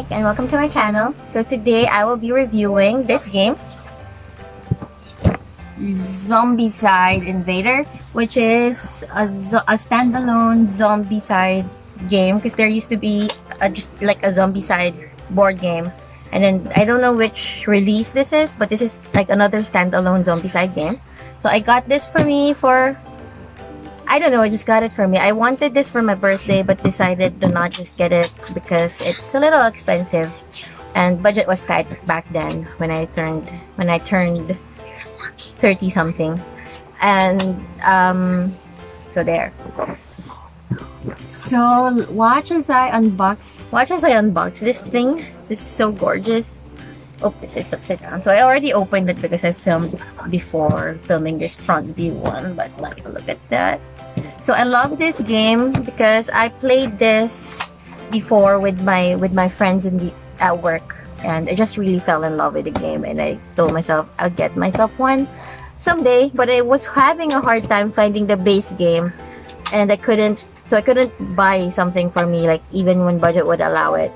Mike and welcome to my channel. So today I will be reviewing this game, Zombicide Invader, which is a standalone Zombicide game because there used to be just like a Zombicide board game, and then I don't know which release this is, but this is like another standalone Zombicide game. So I got this for me for, I don't know, I just got it for me. I wanted this for my birthday but decided to not just get it because it's a little expensive and budget was tight back then when I turned 30 something. And so there. So watch as I unbox this thing. This is so gorgeous. Oh, it's upside down. So I already opened it because I filmed before filming this front view one, but like, look at that. So I love this game because I played this before with my friends at work, and I just really fell in love with the game, and I told myself I'll get myself one someday, but I was having a hard time finding the base game, and I couldn't buy something for me, like even when budget would allow it.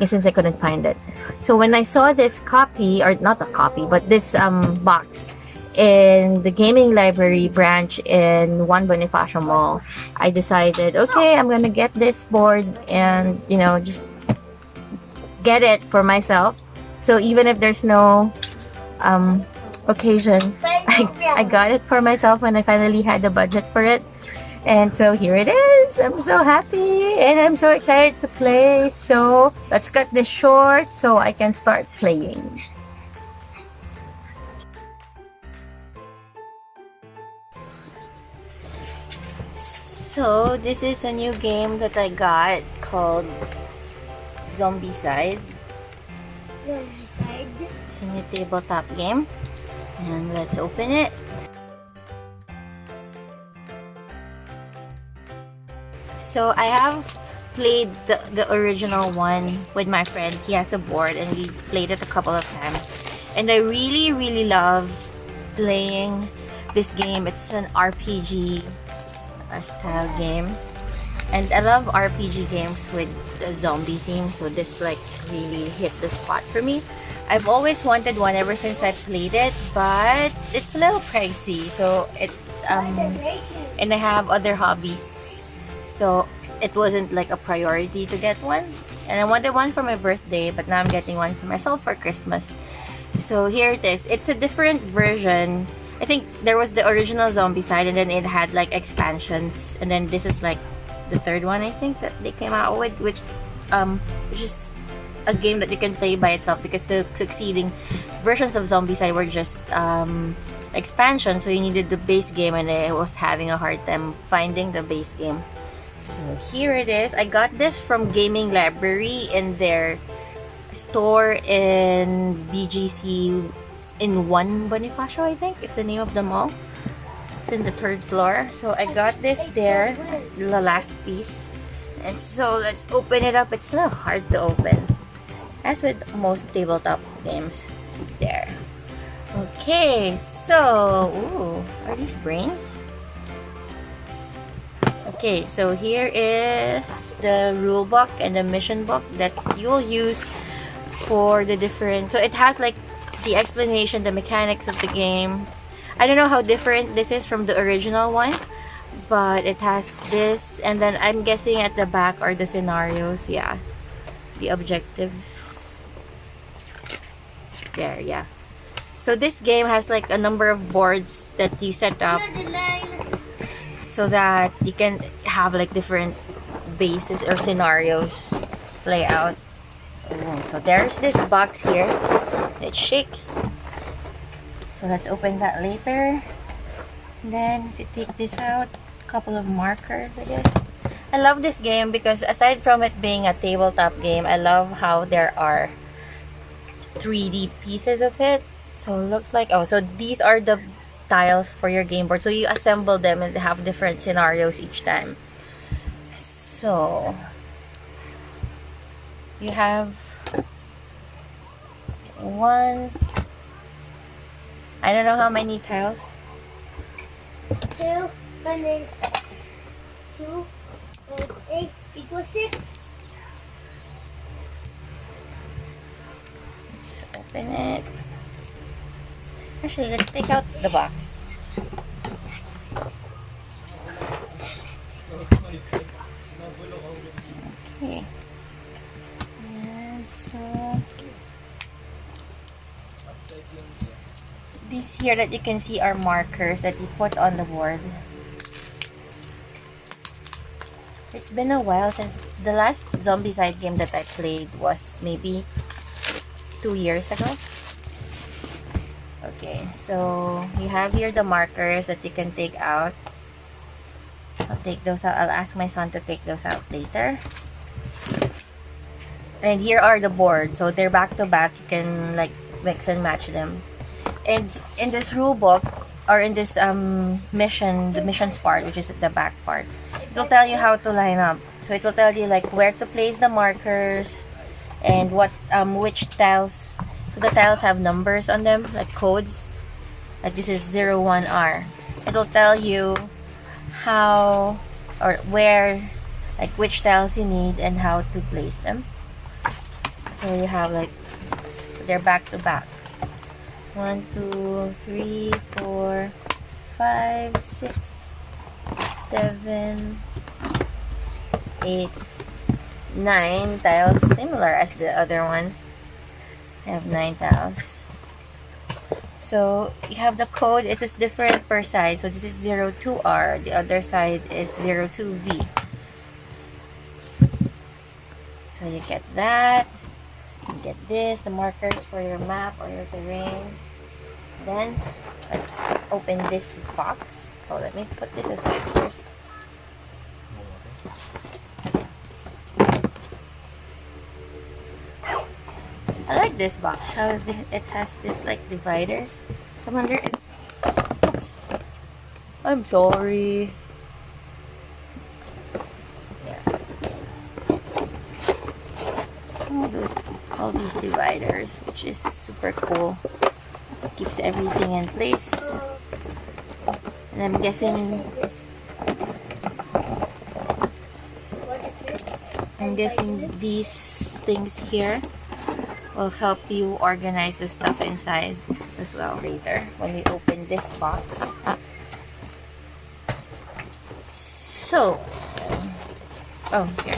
Since I couldn't find it. So when I saw this copy, or not a copy, but this box in the gaming library branch in Juan Bonifacio Mall, I decided, okay, I'm gonna get this board and, you know, just get it for myself. So even if there's no occasion, I got it for myself when I finally had the budget for it. And so here it is. I'm so happy and I'm so excited to play. So let's cut this short so I can start playing. So this is a new game that I got called Zombicide. It's a new tabletop game. And let's open it. So I have played the original one with my friend. He has a board and we played it a couple of times. And I really love playing this game. It's an RPG style game. And I love RPG games with the zombie theme. So this like really hit the spot for me. I've always wanted one ever since I played it, but it's a little pricey. So and I have other hobbies. So it wasn't like a priority to get one, and I wanted one for my birthday, but now I'm getting one for myself for Christmas. So here it is. It's a different version. I think there was the original Zombicide, and then it had like expansions, and then this is like the third one I think that they came out with, which is a game that you can play by itself because the succeeding versions of Zombicide were just expansion, so you needed the base game, and I was having a hard time finding the base game. So here it is. I got this from Gaming Library in their store in BGC in Juan Bonifacio, I think is the name of the mall. It's in the 3rd floor. So I got this there, the last piece. And so let's open it up. It's a little hard to open, as with most tabletop games there. Okay, so ooh, are these brains? Okay, so here is the rule book and the mission book that you'll use for the different. So it has like the explanation, the mechanics of the game. I don't know how different this is from the original one, but it has this, and then I'm guessing at the back are the scenarios. Yeah, the objectives there. Yeah, so this game has like a number of boards that you set up so that you can have like different bases or scenarios play out. So there's this box here that shakes, so let's open that later. And then if you take this out, a couple of markers, I guess. I love this game because aside from it being a tabletop game, I love how there are 3D pieces of it. So it looks like, oh, so these are the tiles for your game board, so you assemble them and they have different scenarios each time. So you have one, I don't know how many tiles. 2 minus 2 plus 8 equals 6. Open it. Actually, let's take out the box. Okay. And so these here that you can see are markers that you put on the board. It's been a while since the last Zombicide game that I played was maybe 2 years ago. Okay, so you have here the markers that you can take out. I'll take those out. I'll ask my son to take those out later. And here are the boards. So they're back to back. You can like mix and match them. And in this rule book, or in this mission, the missions part, which is the back part, it will tell you how to line up. So it will tell you like where to place the markers and what which tiles. So the tiles have numbers on them, like codes. Like this is 01R. It will tell you how or where, like which tiles you need and how to place them. So you have like, they're back to back. 1, 2, 3, 4, 5, 6, 7, 8, 9 tiles, similar as the other one. I have 9 tiles. So you have the code. It was different per side. So this is 02R. The other side is 02V. So you get that. You get this, the markers for your map or your terrain. Then let's open this box. Oh, let me put this aside first. I like this box, how it has this like dividers. I wonder if, oops, I'm sorry. Yeah. All these dividers, which is super cool. Keeps everything in place. And I'm guessing these things here will help you organize the stuff inside as well later when we open this box. So, oh, here.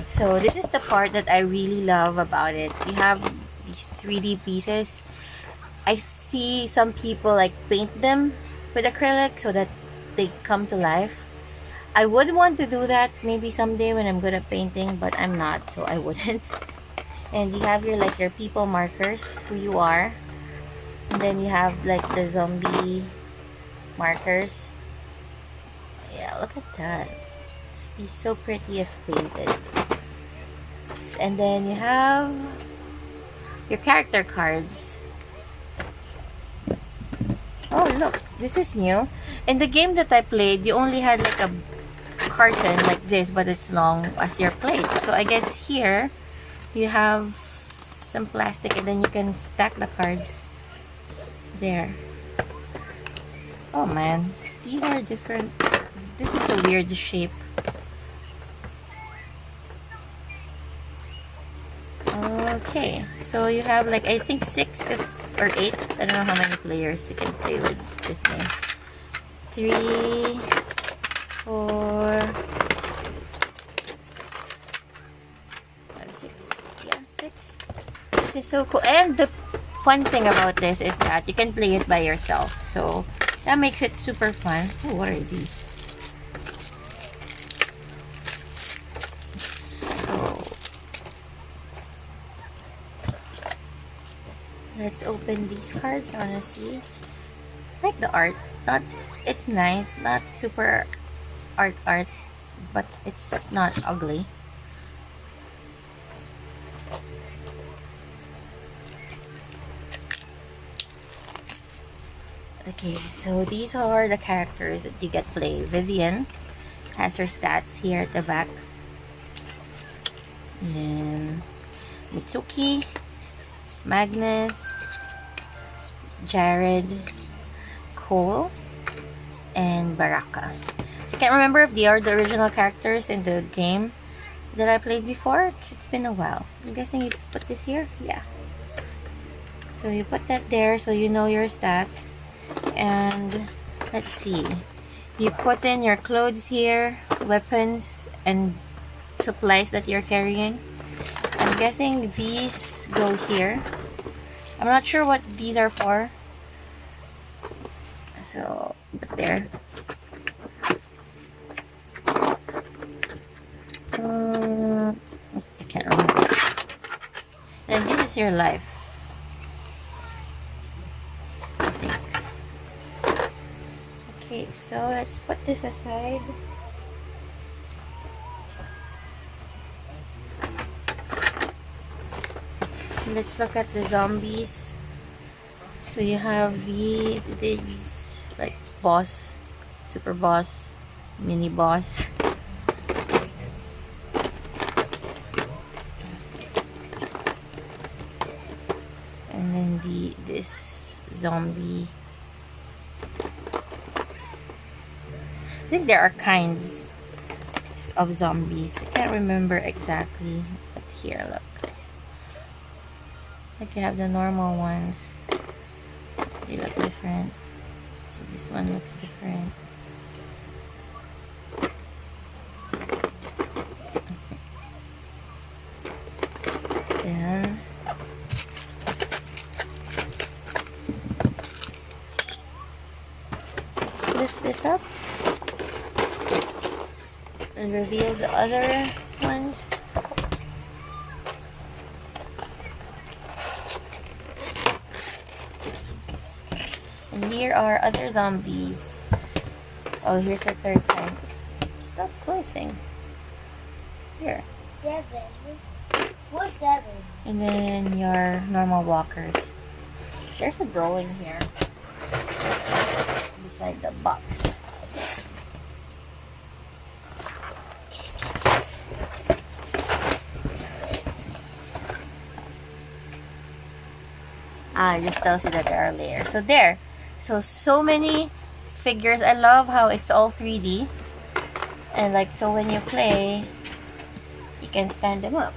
So this is the part that I really love about it. You have these 3D pieces. I see some people like paint them with acrylic so that they come to life. I would want to do that maybe someday when I'm good at painting, but I'm not, so I wouldn't. And you have your like your people markers, who you are. And then you have like the zombie markers. Yeah, look at that. It's be so pretty if painted. And then you have your character cards. Oh look, this is new. In the game that I played, you only had like a carton like this, but it's long as your plate. So I guess here you have some plastic and then you can stack the cards there. Oh man, these are different. This is a weird shape. Okay, so you have like I think 6 or 8. I don't know how many players you can play with this game. 3, 4, 5, 6. Yeah, 6. This is so cool. And the fun thing about this is that you can play it by yourself. So that makes it super fun. Oh, what are these? Let's open these cards. I wanna see. I like the art. It's nice. Not super art, but it's not ugly. Okay, so these are the characters that you get to play. Vivian has her stats here at the back. And then Mitsuki, Magnus, Jared, Cole, and Baraka. I can't remember if they are the original characters in the game, that I played before. It's been a while. I'm guessing you put this here. Yeah. So you put that there so you know your stats. And let's see. You put in your clothes here, weapons, and supplies that you're carrying. I'm guessing these go here. I'm not sure what these are for. So, it's there. I can't remember. And this is your life. I think. Okay, so let's put this aside. Let's look at the zombies. So you have these like boss, super boss, mini boss. And then this zombie. I think there are kinds of zombies. I can't remember exactly, but here, look. Like you have the normal ones. They look different. So this one looks different. Then let's lift this up and reveal the other ones. And here are other zombies. Oh, here's a third time. Stop closing. Here. 7. What's 7? And then your normal walkers. There's a drawing here beside the box. It just tells you that there are layers. So there. So many figures. I love how it's all 3D. And like, so when you play, you can stand them up.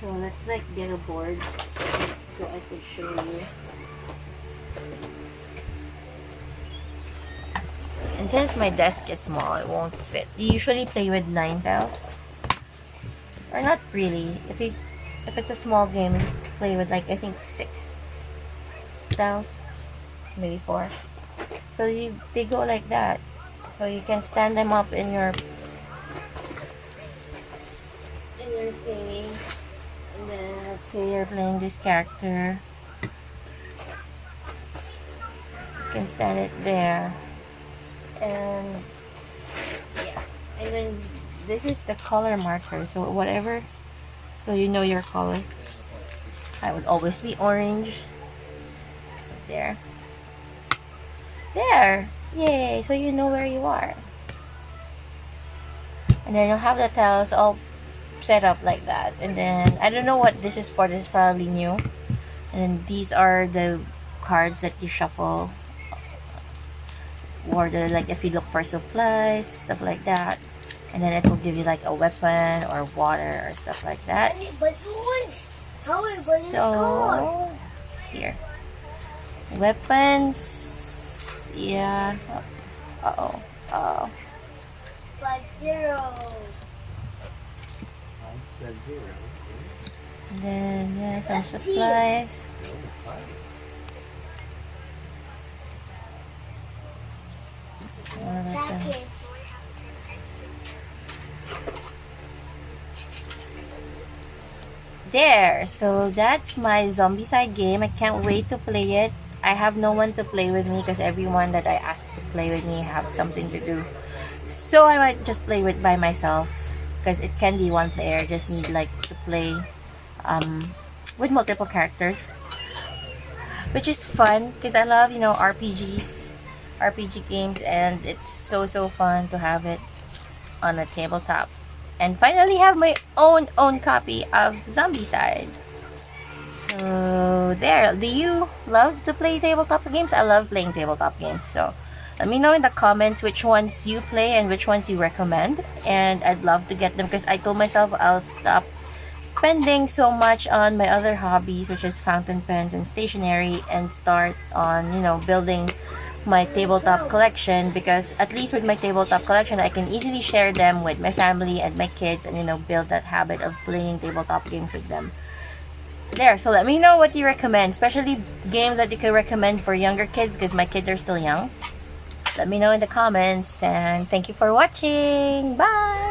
So let's like get a board so I could show you. And since my desk is small, it won't fit. You usually play with 9 tiles. Or not really. If it's a small game, you play with like I think 6 tiles, maybe 4. So they go like that. So you can stand them up in your thingy. And then let's say you're playing this character. You can stand it there. And yeah. And then this is the color marker. So whatever. So you know your color. I would always be orange. So there. There! Yay! So you know where you are. And then you'll have the tiles all set up like that. And then, I don't know what this is for. This is probably new. And then these are the cards that you shuffle. Or the, like, if you look for supplies, stuff like that. And then it will give you like a weapon or water or stuff like that. So, here. Weapons. Yeah. Uh-oh. Uh-oh. 5-0. And then, yeah, some supplies. More weapons. There, so that's my Zombicide game. I can't wait to play it. I have no one to play with me because everyone that I asked to play with me have something to do. So I might just play with by myself because it can be one player. Just need like to play with multiple characters, which is fun because I love, you know, RPG games, and it's so fun to have it on a tabletop. And finally have my own copy of Zombicide. So there. Do you love to play tabletop games? I love playing tabletop games. So Let me know in the comments which ones you play and which ones you recommend. And I'd love to get them because I told myself I'll stop spending so much on my other hobbies, which is fountain pens and stationery, and start on, you know, building my tabletop collection, because at least with my tabletop collection I can easily share them with my family and my kids, and, you know, build that habit of playing tabletop games with them. There, so let me know what you recommend, especially games that you could recommend for younger kids, because my kids are still young. Let me know in the comments, and thank you for watching. Bye!